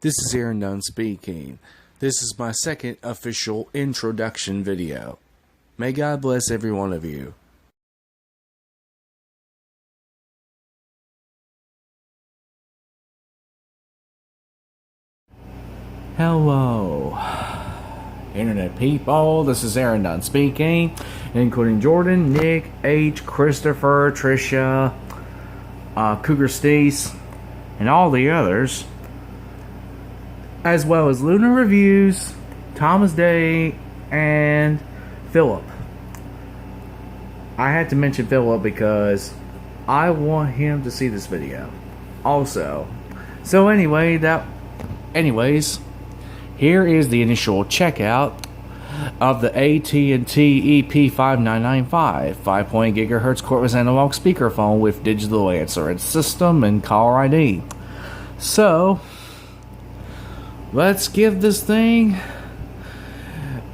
This is Dunn speaking. This is my second official introduction video. May God bless every one of you. Hello, Internet people. This is Dunn speaking, including Jordan, Nick, H, Christopher, Tricia, Cougar Steese, and all the others, as well as Lunar Reviews, Thomas Day, and Philip. I had to mention Philip because I want him to see this video also. So anyways, here is the initial checkout of the AT&T EP5995 5.8 GHz Cordless Analog Speakerphone with digital answer and system and caller ID. So let's give this thing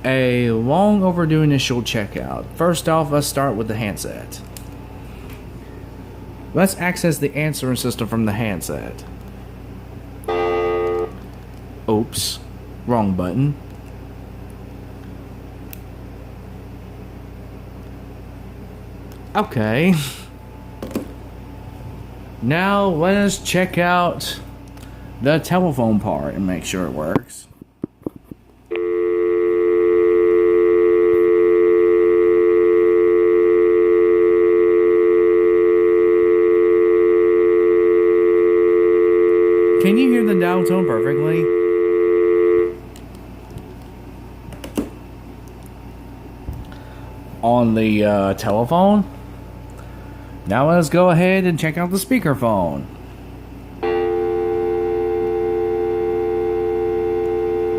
a long overdue initial checkout. First off, let's start with the handset. Let's access the answering system from the handset. Oops, wrong button. Okay. Now let us check out the telephone part and make sure it works. Can you hear the dial tone perfectly? On the telephone? Now let's go ahead and check out the speakerphone.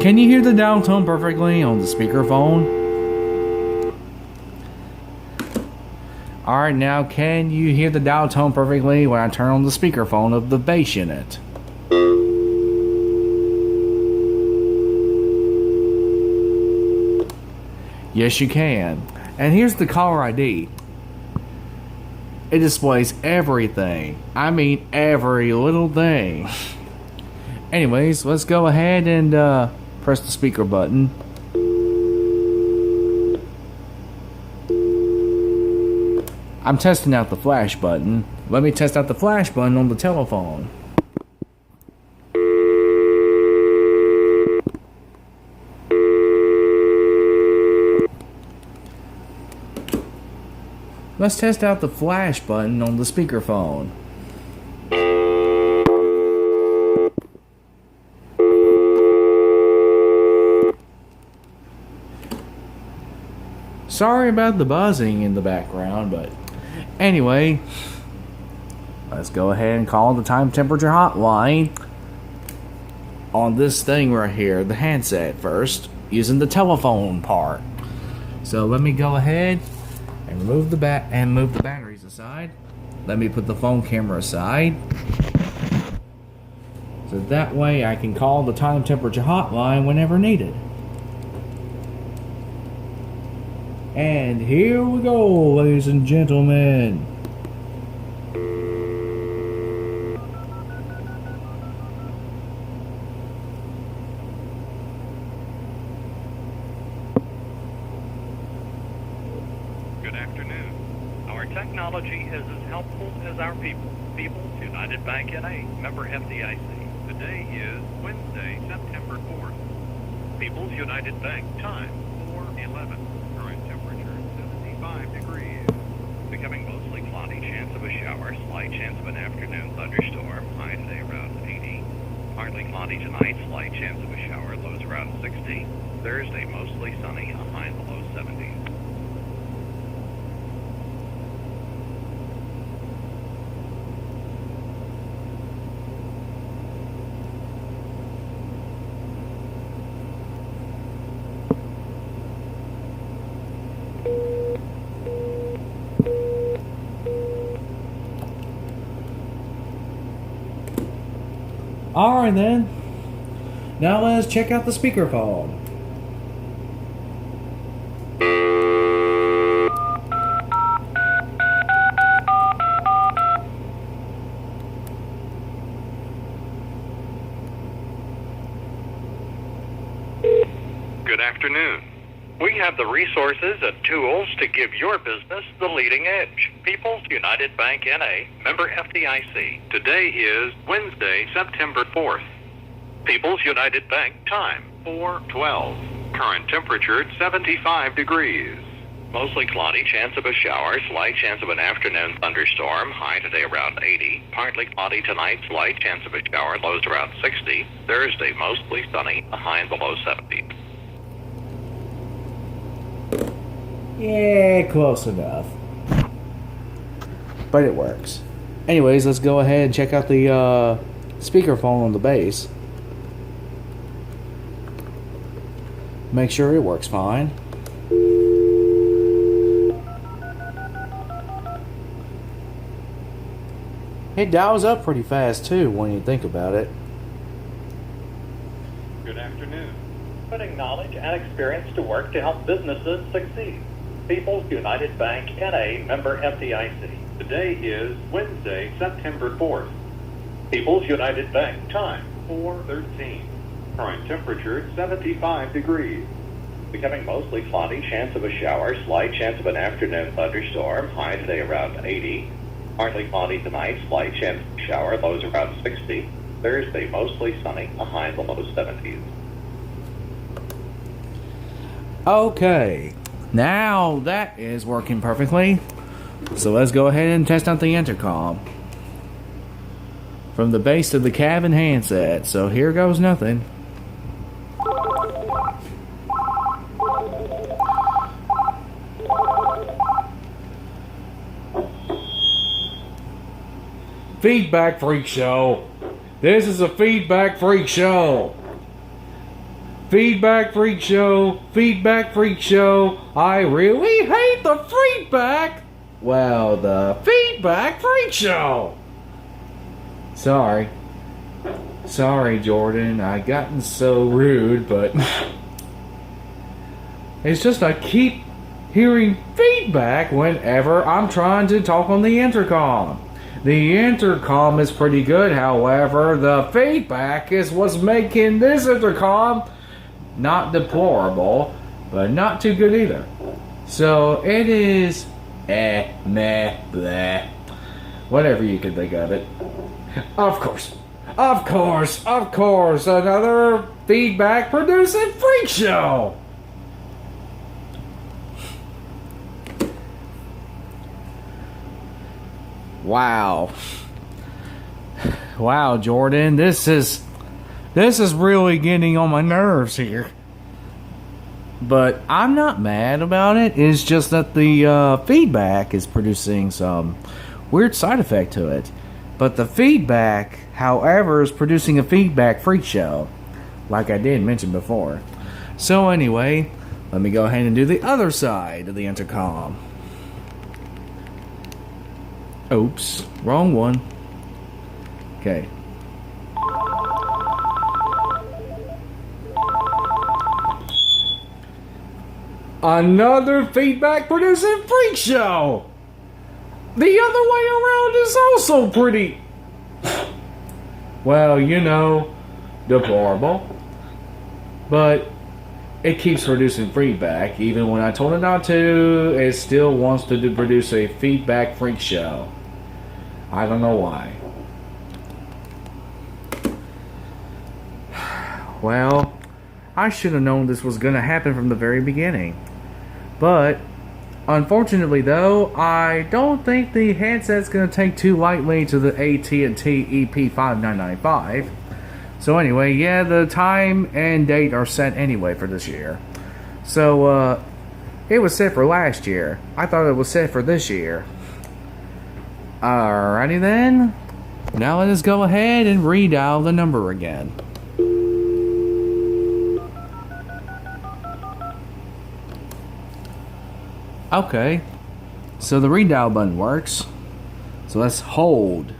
Can you hear the dial tone perfectly on the speakerphone? Alright, now can you hear the dial tone perfectly when I turn on the speakerphone of the bass unit? Yes, you can. And here's the caller ID. It displays everything. I mean every little thing. Anyways, let's go ahead and press the speaker button. I'm testing out the flash button. Let me test out the flash button on the telephone. Let's test out the flash button on the speakerphone. Sorry about the buzzing in the background, but anyway, let's go ahead and call the time temperature hotline on this thing right here, the handset first, using the telephone part. So let me go ahead and move the batteries aside. Let me put the phone camera aside, so that way I can call the time temperature hotline whenever needed. And here we go, ladies and gentlemen. Good afternoon. Our technology is as helpful as our people. People's United Bank N.A., member FDIC. Today is Wednesday, September 4th. People's United Bank, time 4:11. Current temperature 75 degrees. Becoming mostly cloudy, chance of a shower, slight chance of an afternoon thunderstorm. High today around 80. Partly cloudy tonight, slight chance of a shower, lows around 60. Thursday mostly sunny, a high in the low 70s. Alright then. Now let's check out the speakerphone. have the resources and tools to give your business the leading edge. People's United Bank N.A., member FDIC. Today is Wednesday, September 4th. People's United Bank time, 4:12. Current temperature 75 degrees. Mostly cloudy, chance of a shower, slight chance of an afternoon thunderstorm, high today around 80. Partly cloudy tonight, slight chance of a shower, lows around 60. Thursday, mostly sunny, a high in the low 70s. Yeah, close enough. But it works. Anyways, let's go ahead and check out the speakerphone on the base. Make sure it works fine. It dials up pretty fast too when you think about it. Good afternoon. Putting knowledge and experience to work to help businesses succeed. People's United Bank N.A., member FDIC. Today is Wednesday, September 4th. People's United Bank time, 4:13. Current temperature 75 degrees. Becoming mostly cloudy, chance of a shower, slight chance of an afternoon thunderstorm, high today around 80. Partly cloudy tonight, slight chance of a shower, lows around 60. Thursday, mostly sunny, a high in the low 70s. Okay, now that is working perfectly. So let's go ahead and test out the intercom. From the base to the cabin handset, so here goes nothing. Feedback Freak Show. This is a Feedback Freak Show. Feedback Freak Show. Feedback Freak Show. I really hate the feedback. Well, the Feedback Freak Show. Sorry. Sorry, Jordan. I gotten so rude, but it's just I keep hearing feedback whenever I'm trying to talk on the intercom. The intercom is pretty good, however, the feedback is what's making this intercom not deplorable, but not too good either. So it is meh, bleh. Whatever you can think of it. Of course, another feedback producing freak show. Wow, Jordan, this is really getting on my nerves here. But I'm not mad about it. It's just that the feedback is producing some weird side effect to it. But the feedback, however, is producing a feedback freak show, like I did mention before. So anyway, let me go ahead and do the other side of the intercom. Oops, wrong one. Okay. Another feedback producing freak show. The other way around is also pretty, well, you know, deplorable. But it keeps producing feedback. Even when I told it not to, it still wants to produce a feedback freak show. I don't know why. Well, I should have known this was going to happen from the very beginning. But, unfortunately though, I don't think the headset's going to take too lightly to the AT&T EP5995. So anyway, yeah, the time and date are set anyway for this year. So, it was set for last year. I thought it was set for this year. Alrighty then. Now let us go ahead and redial the number again. Okay. So the redial button works. So let's hold.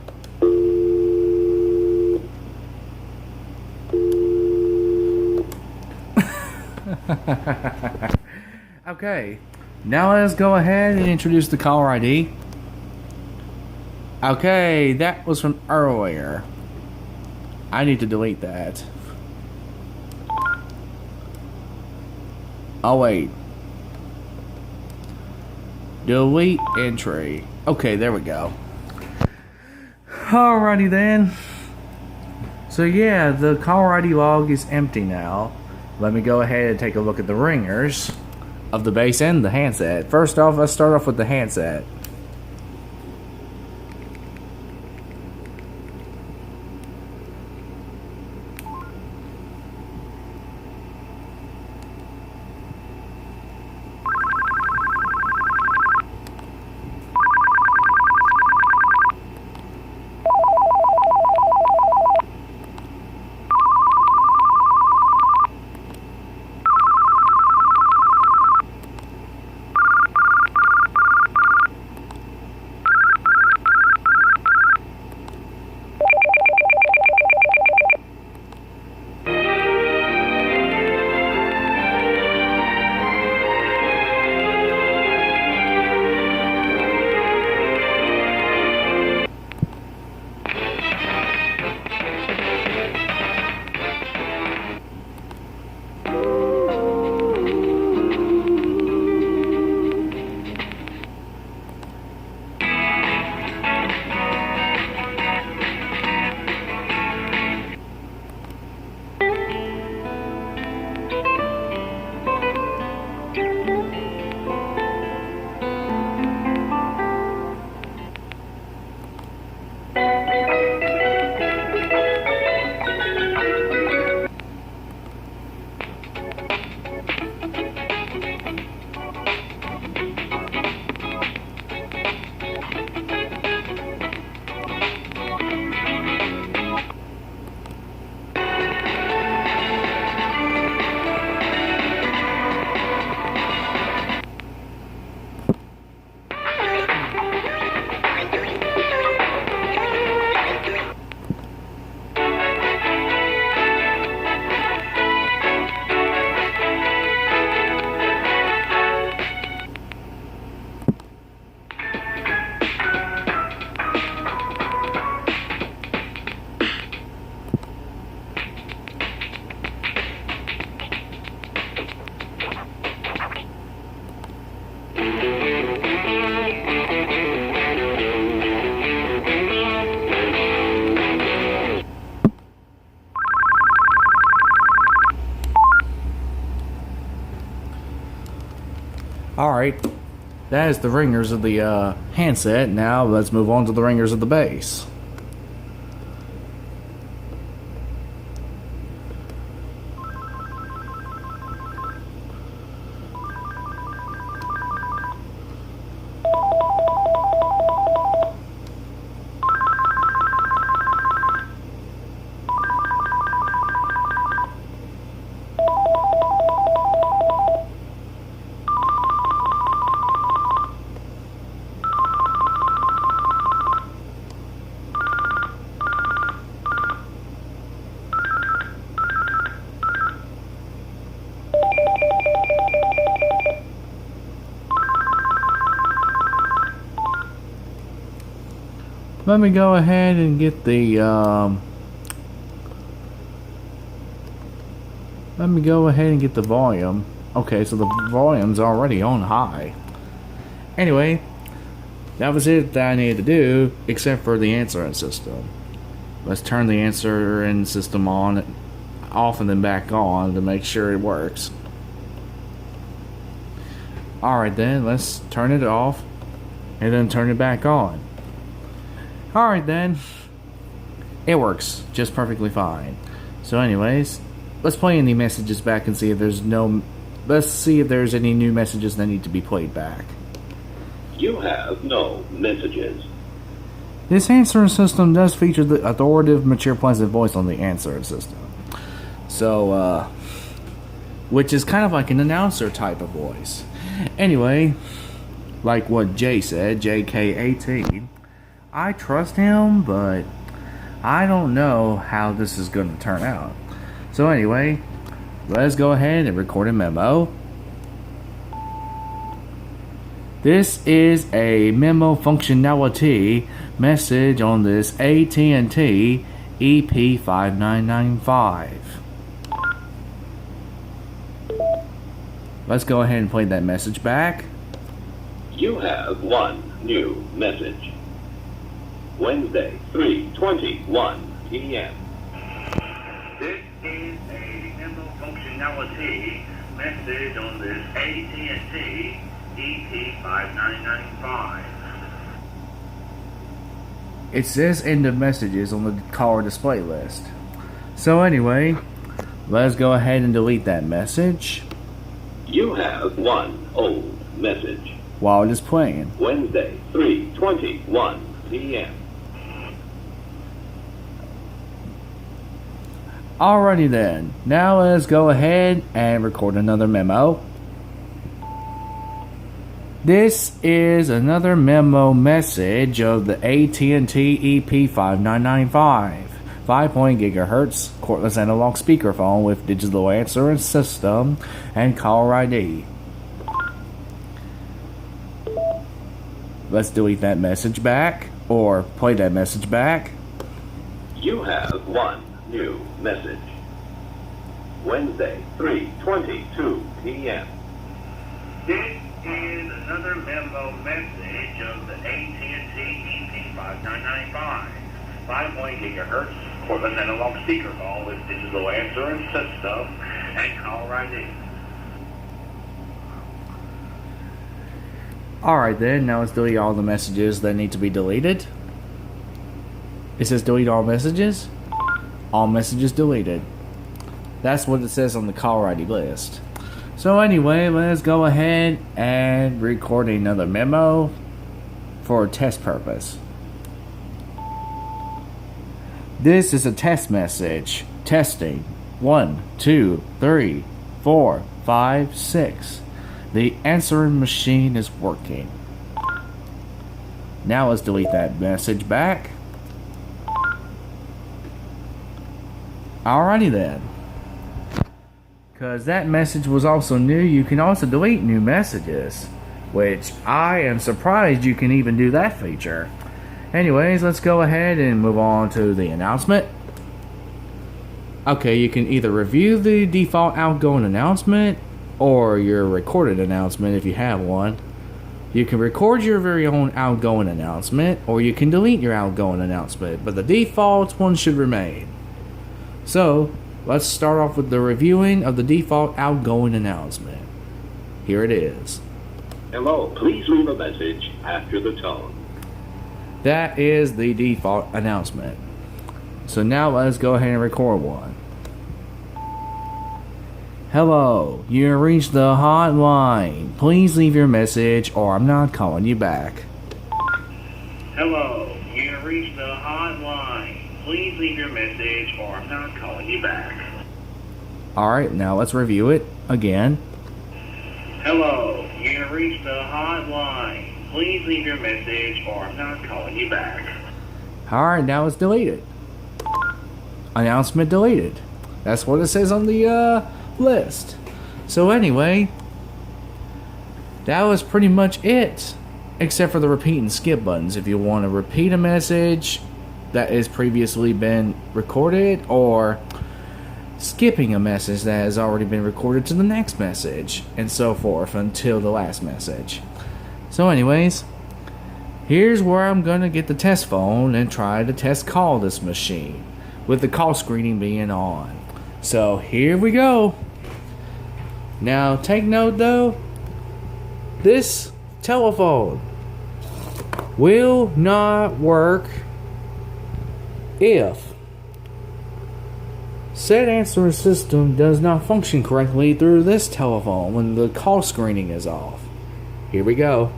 Okay. Now let us go ahead and introduce the caller ID. Okay, that was from earlier. I need to delete that. Oh wait. Delete entry. Okay, there we go. Alrighty then. So yeah, the caller ID log is empty now. Let me go ahead and take a look at the ringers of the base and the handset. First off, let's start off with the handset. Alright, that is the ringers of the handset. Now let's move on to the ringers of the bass. Let me go ahead and get the volume. Okay, so the volume's already on high. Anyway, that was it that I needed to do, except for the answering system. Let's turn the answering system off and then back on to make sure it works. Alright then, let's turn it off and then turn it back on. Alright then, it works just perfectly fine. So anyways, let's play any messages back and see if there's any new messages that need to be played back. You have no messages. This answering system does feature the authoritative, mature, pleasant voice on the answering system. So, which is kind of like an announcer type of voice. Anyway, like what Jay said, JK18, I trust him, but I don't know how this is going to turn out. So anyway, let's go ahead and record a memo. This is a memo functionality message on this AT&T EP5995. Let's go ahead and play that message back. You have one new message. Wednesday, 3:21 p.m. This is a memo functionality message on this AT&T EP5995. It says end of messages on the caller display list. So anyway, let's go ahead and delete that message You have one old message. while it is playing. Wednesday, 3:21 p.m. Alrighty then, now let's go ahead and record another memo. This is another memo message of the AT&T EP5995 5.0 GHz Cordless Analog Speakerphone with digital answering system and caller ID. Let's delete that message back, or play that message back. You have one new message. Wednesday, 3:22 p.m. This is another memo message of the AT&T EP5995 5.0 GHz Cordless Analog Speakerphone with digital answering system and caller ID. Alright then, now let's delete all the messages that need to be deleted. It says delete all messages. All messages deleted. That's what it says on the caller ID list. So anyway, let's go ahead and record another memo for test purpose. This is a test message. Testing. 1, 2, 3, 4, 5, 6. The answering machine is working. Now let's delete that message back. Alrighty then. Because that message was also new, you can also delete new messages. Which I am surprised you can even do that feature. Anyways, let's go ahead and move on to the announcement. Okay, you can either review the default outgoing announcement or your recorded announcement if you have one. You can record your very own outgoing announcement, or you can delete your outgoing announcement, but the default one should remain. So, let's start off with the reviewing of the default outgoing announcement. Here it is. Hello, please leave a message after the tone. That is the default announcement. So now let's go ahead and record one. Hello, you reached the hotline. Please leave your message or I'm not calling you back. Hello, you reached the hotline. Please leave your message or I'm not calling you back. Alright, now let's review it again. Hello, you reached the hotline. Please leave your message or I'm not calling you back. Alright, now it's deleted. Announcement deleted. That's what it says on the list. So anyway, that was pretty much it. Except for the repeat and skip buttons. If you want to repeat a message that has previously been recorded, or skipping a message that has already been recorded to the next message, and so forth until the last message. So anyways, here's where I'm gonna get the test phone and try to test call this machine with the call screening being on. So here we go. Now take note though, this telephone will not work if said answering system does not function correctly through this telephone when the call screening is off. Here we go.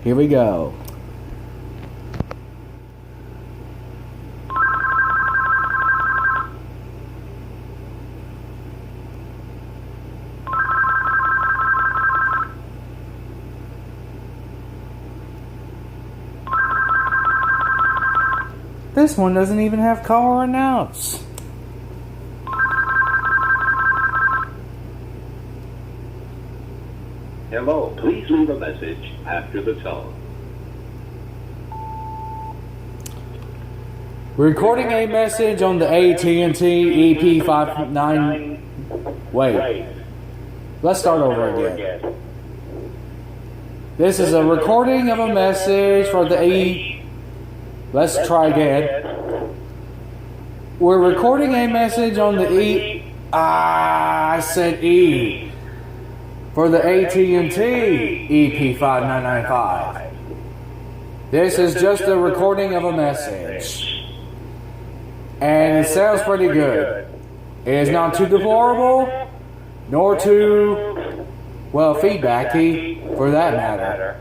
Here we go. This one doesn't even have caller announce. Hello, please leave a message after the tone. Recording a message on the AT&T EP59... Wait. Let's start over again. This is a recording of a message for the Let's try again. We're recording a message on the I said E. For the AT&T EP5995. This is just a recording of a message. And it sounds pretty good. It is not too deplorable, nor too, well, feedbacky, for that matter.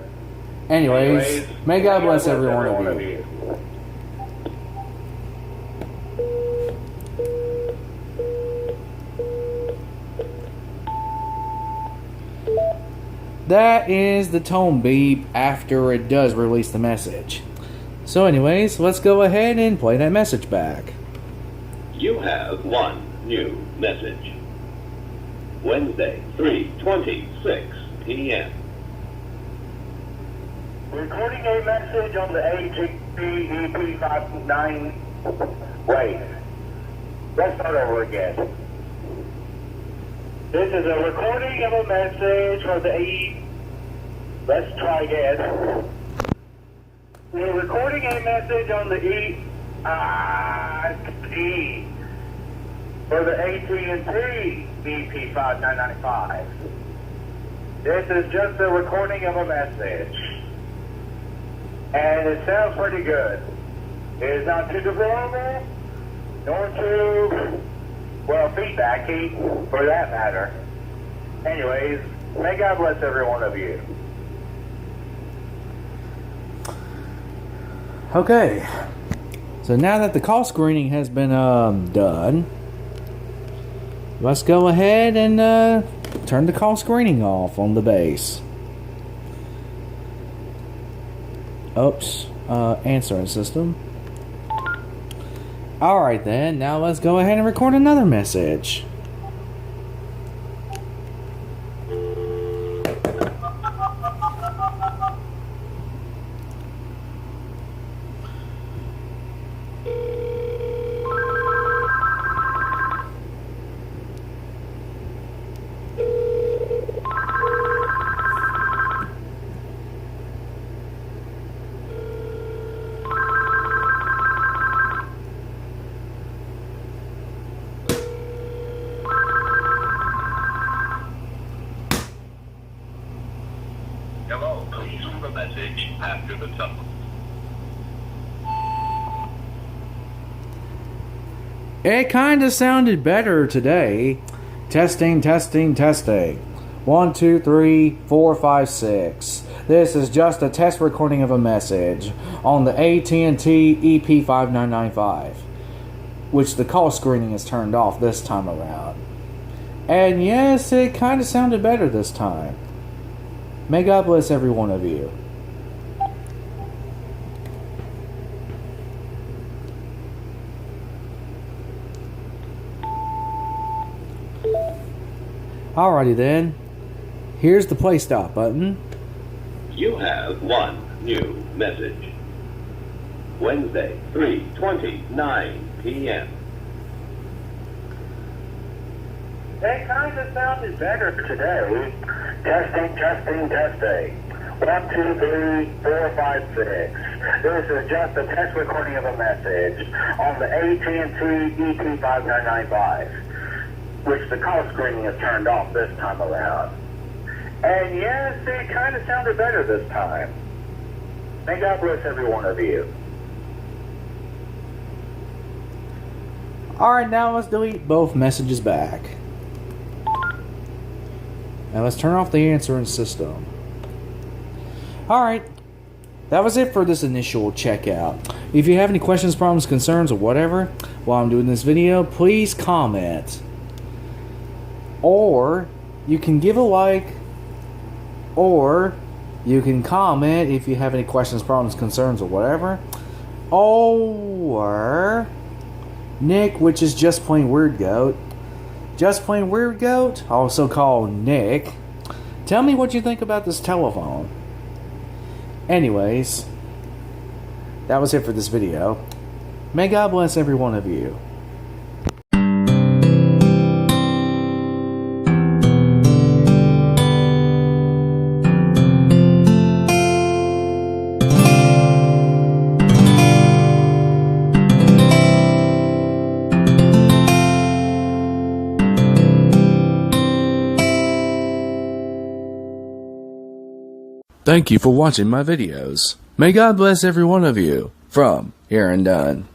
Anyways, may God bless every one of you. That is the tone beep after it does release the message. So anyways, let's go ahead and play that message back. You have one new message. Wednesday, 3:26 p.m. Recording a message on the AT&T EP59... Wait. Let's start over again. This is a recording of a message for the Let's try again. We're recording a message on the for the AT&T EP5995. This is just a recording of a message. And it sounds pretty good. It is not too deplorable, nor too, well, feedbacky, for that matter. Anyways, may God bless every one of you. Okay. So now that the call screening has been done, let's go ahead and turn the call screening off on the base. Oops. Answering system. Alright then, now let's go ahead and record another message. Hello, please leave a message after the tone. It kind of sounded better today. Testing, testing, testing. 1, 2, 3, 4, 5, 6. This is just a test recording of a message on the AT&T EP5995, which the call screening is turned off this time around. And yes, it kind of sounded better this time. May God bless every one of you. Alrighty then. Here's the play stop button. You have one new message. Wednesday, 3:29 p.m. That kind of sounded better today. Testing, testing, testing. 1, 2, 3, 4, 5, 6. This is just a test recording of a message on the AT&T EP5995, which the call screening is turned off this time around. And yes, it kind of sounded better this time. May God bless every one of you. Alright, now let's delete both messages back. Now let's turn off the answering system. Alright, that was it for this initial checkout. If you have any questions, problems, concerns, or whatever while I'm doing this video, please comment. Or you can give a like, or you can comment if you have any questions, problems, concerns, or whatever. Or Nick, which is Just Plain Weird Goat. Just Plain Weird Goat, also called Nick. Tell me what you think about this telephone. Anyways, that was it for this video. May God bless every one of you. Thank you for watching my videos. May God bless every one of you from here in Dunn.